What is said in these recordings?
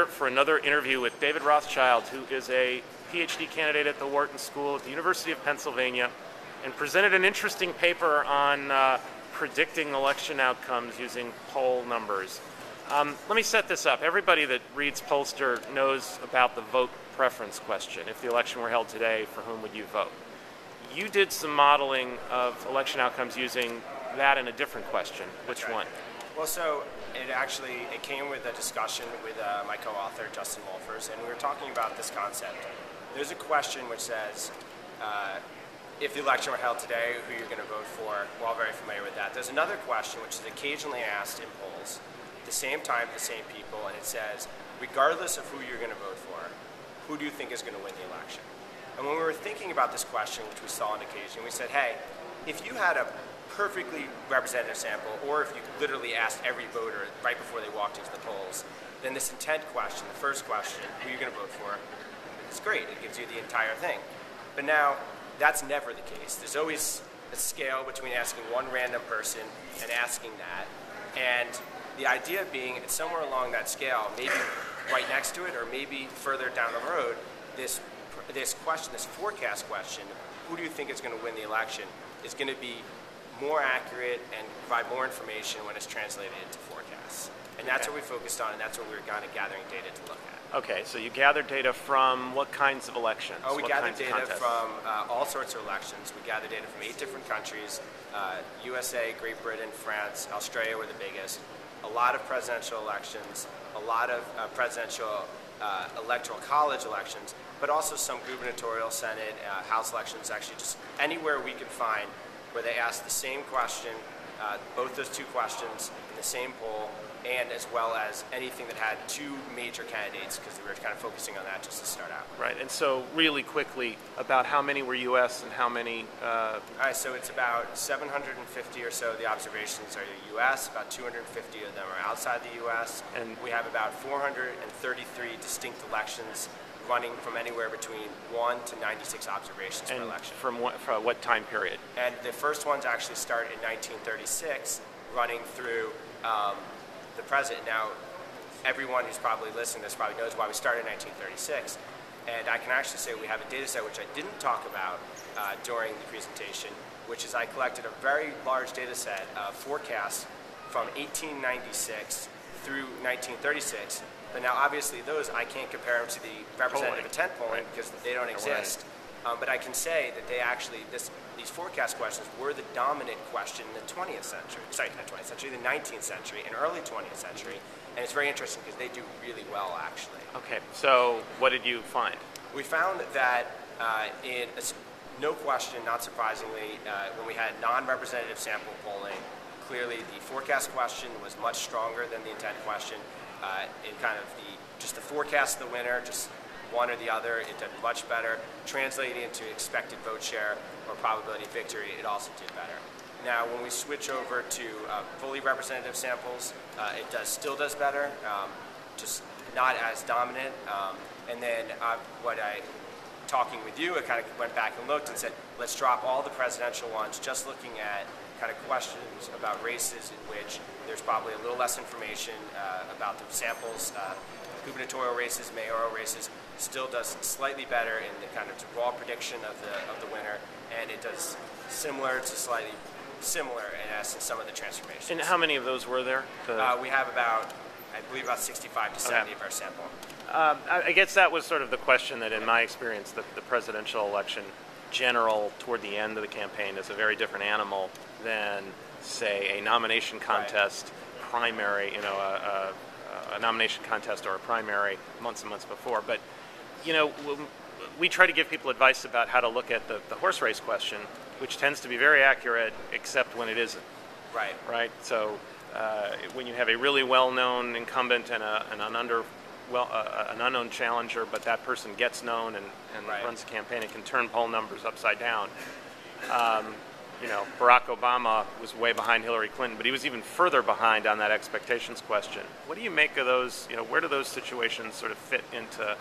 here for another interview with David Rothschild, who is a PhD candidate at the Wharton School at the University of Pennsylvania, and presented an interesting paper on predicting election outcomes using poll numbers. Let me set this up. Everybody that reads Pollster knows about the vote preference question. If the election were held today, for whom would you vote? You did some modeling of election outcomes using that and a different question. Which one? Well, so it came with a discussion with my co-author, Justin Wolfers, and we were talking about this concept. There's a question which says, if the election were held today, who you're going to vote for. We're all very familiar with that. There's another question which is occasionally asked in polls, at the same time, the same people, and it says, regardless of who you're going to vote for, who do you think is going to win the election? And when we were thinking about this question, which we saw on occasion, we said, hey, if you had a perfectly representative sample, or if you literally asked every voter right before they walked into the polls, then this intent question, the first question, who you're going to vote for, is great. It gives you the entire thing. But now, that's never the case. There's always a scale between asking one random person and asking that. And the idea being, it's somewhere along that scale, maybe right next to it, or maybe further down the road, this question, this forecast question, who do you think is going to win the election, is going to be more accurate and provide more information when it's translated into forecasts. And that's what we focused on, and that's what we were kind of gathering data to look at. Okay, so you gathered data from what kinds of elections? We gathered data from all sorts of elections. We gathered data from 8 different countries, USA, Great Britain, France, Australia were the biggest. A lot of presidential elections, a lot of presidential electoral college elections, but also some gubernatorial, Senate, House elections, actually just anywhere we can find where they ask the same question, both those two questions in the same poll, and as well as anything that had 2 major candidates, because we were kind of focusing on that just to start out. Right, and so really quickly, about how many were U.S. and how many? All right, so it's about 750 or so of the observations are U.S., about 250 of them are outside the U.S., and we have about 433 distinct elections running from anywhere between 1 to 96 observations per election. From what time period? And the first ones actually start in 1936, running through the present. Now, everyone who's probably listening to this probably knows why we started in 1936. And I can actually say we have a data set which I didn't talk about during the presentation, which is I collected a very large data set of forecasts from 1896 through 1936. But now, obviously, those I can't compare them to the representative intent polling because they don't exist. But I can say that they actually, these forecast questions were the dominant question in the 20th century. Sorry, not 20th century, the 19th century and early 20th century. And it's very interesting because they do really well, actually. Okay, so what did you find? We found that no question, not surprisingly, when we had non-representative sample polling, clearly the forecast question was much stronger than the intent question. In kind of just the forecast of the winner, just one or the other, it did much better. Translating into expected vote share or probability of victory, it also did better. Now, when we switch over to fully representative samples, it still does better, just not as dominant. And then talking with you, I kind of went back and looked and said, let's drop all the presidential ones, just looking at kind of questions about races in which there's probably a little less information about the samples. Gubernatorial races, mayoral races, still does slightly better in the kind of raw prediction of the winner, and it does similar in essence some of the transformations. And how many of those were there? We have about, I believe, about 65 to 70 of our sample. I guess that was sort of the question that, in my experience, the presidential election general toward the end of the campaign is a very different animal than, say, a nomination contest primary, a nomination contest or a primary months and months before. But, we try to give people advice about how to look at the horse race question, which tends to be very accurate, except when it isn't. Right. Right? So when you have a really well-known incumbent and an unknown challenger, but that person gets known and runs a campaign, it can turn poll numbers upside down. Barack Obama was way behind Hillary Clinton, but he was even further behind on that expectations question. What do you make of those? Where do those situations sort of fit into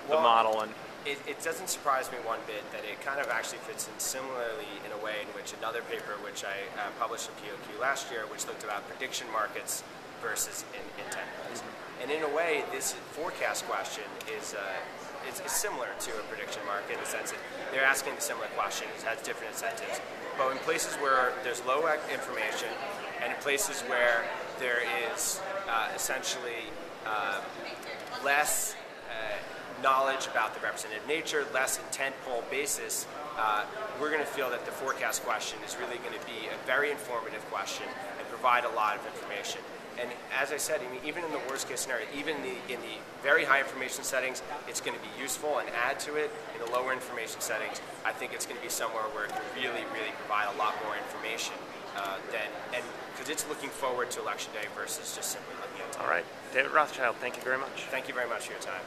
the model? And it doesn't surprise me one bit that it kind of actually fits in similarly in a way in which another paper which I published in POQ last year, which looked about prediction markets versus intent plays. And in a way, this forecast question is similar to a prediction market in the sense that they're asking a similar question. It has different incentives. But in places where there's low information and in places where there is essentially less knowledge about the representative nature, less intent poll basis, we're going to feel that the forecast question is really going to be a very informative question and provide a lot of information. And as I said, I mean, even in the worst case scenario, even in the very high information settings, it's going to be useful and add to it. In the lower information settings, I think it's going to be somewhere where it can really, really provide a lot more information because it's looking forward to Election Day versus just simply looking at time. All right. David Rothschild, thank you very much. Thank you very much for your time.